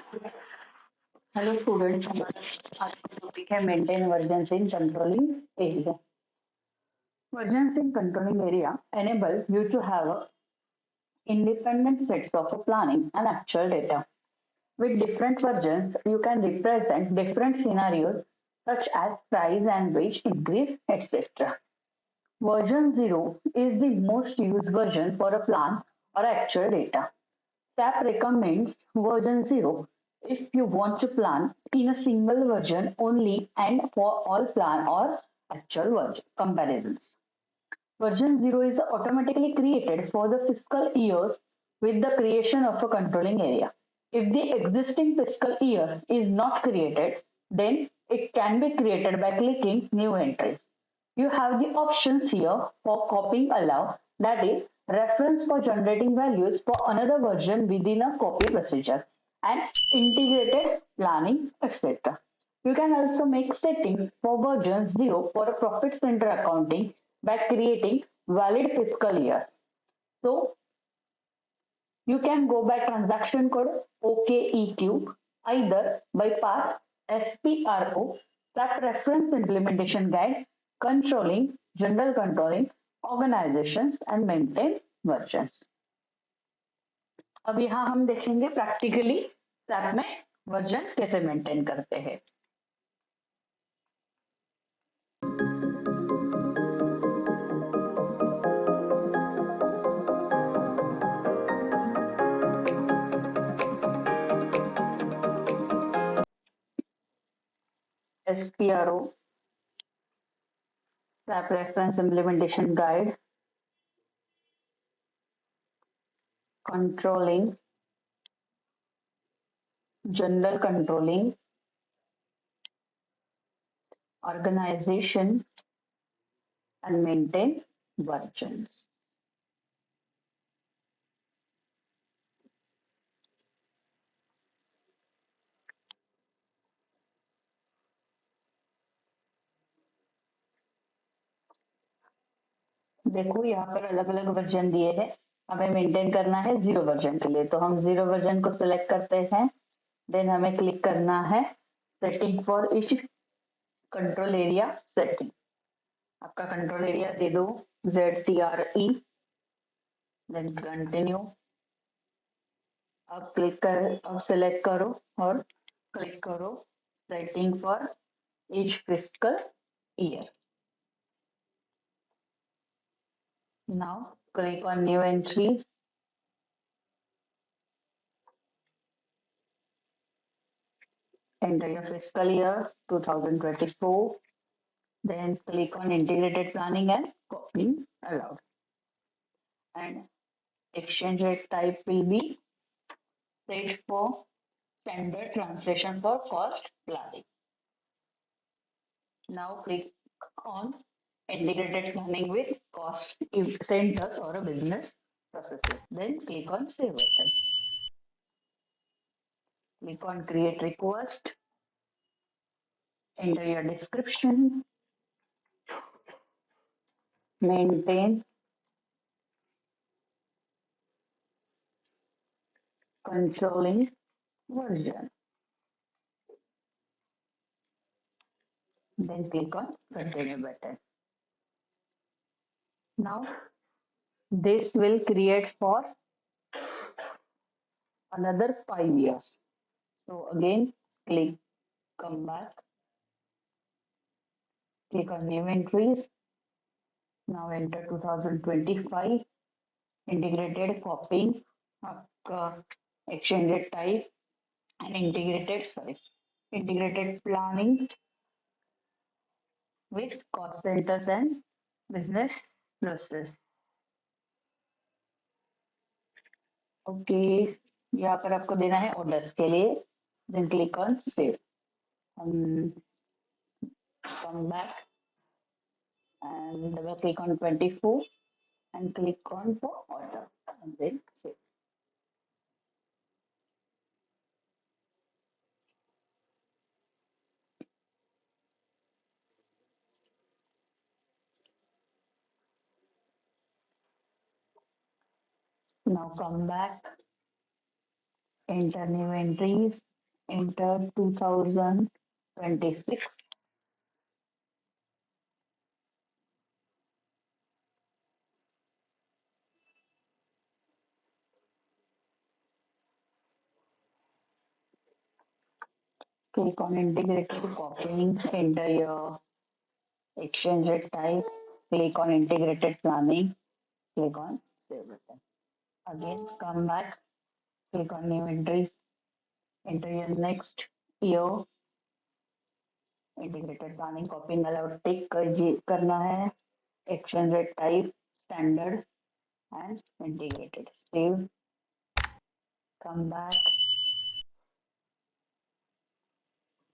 Hello students, हमारा आज का टॉपिक है maintain versions in controlling area. Versions in controlling area enable you to have independent sets of planning and actual data. With different versions, you can represent different scenarios such as price and wage increase, etc. Version 0 is the most used version for a plan or actual data. SAP recommends version 0 if you want to plan in a single version only and for all plan or actual version comparisons. Version 0 is automatically created for the fiscal years with the creation of a controlling area. If the existing fiscal year is not created, then it can be created by clicking New Entries. You have the options here for copying allow, that is, reference for generating values for another version within a copy procedure, and integrated planning, etc. You can also make settings for version 0 for a profit center accounting by creating valid fiscal years. So you can go by transaction code OKEQ, either by path SPRO, that reference implementation guide, controlling, general controlling, organizations and maintain versions. अब यहाँ हम देखेंगे practically SAP में version कैसे maintain करते हैं. SPRO, SAP reference implementation guide, controlling, general controlling, organization and maintain versions. देखो यहाँ पर अलग अलग वर्जन दिए हैं. हमें मेंटेन करना है 0 वर्जन के लिए, तो हम 0 वर्जन को सिलेक्ट करते हैं. देन हमें क्लिक करना है setting for each control area setting. आपका कंट्रोल एरिया दे दो ZTRE. Then continue. अब सिलेक्ट करो और क्लिक करो setting for each fiscal year. Now click on new entries. Enter your fiscal year 2024. Then click on integrated planning and copying allowed. And exchange rate type will be set for standard translation for cost planning. Now click on integrated planning with cost centers or a business processes. Then click on save button. Click on create request. Enter your description. Maintain controlling version. Then click on continue button. Now this will create for another 5 years. So again come back, click on new entries. Now enter 2025. Integrated copying, आपका exchange rate type and integrated planning with cost centers and business process. Okay, यहाँ पर आपको देना है orders के लिए. Then click on save. हम come back and double click on 24 and click on for order and then save. Now come back, enter new entries, enter 2026. Click on integrated copying, enter your exchange rate type, click on integrated planning, click on save button. Again, come back, click on new entries, enter your next year, integrated planning, copying allowed टिक करना है, exchange rate type, standard and integrated. Save, come back,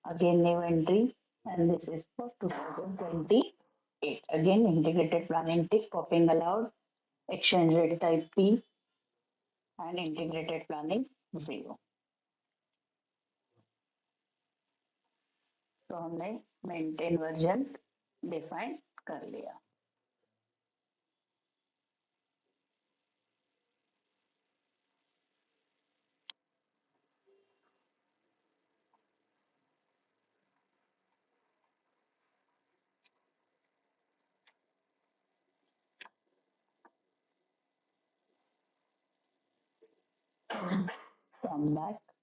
again new entry, and this is for 2028. Again, integrated planning tick, copying allowed, exchange rate type P, and integrated planning 0. तो हमने maintain version define कर लिया. Come back.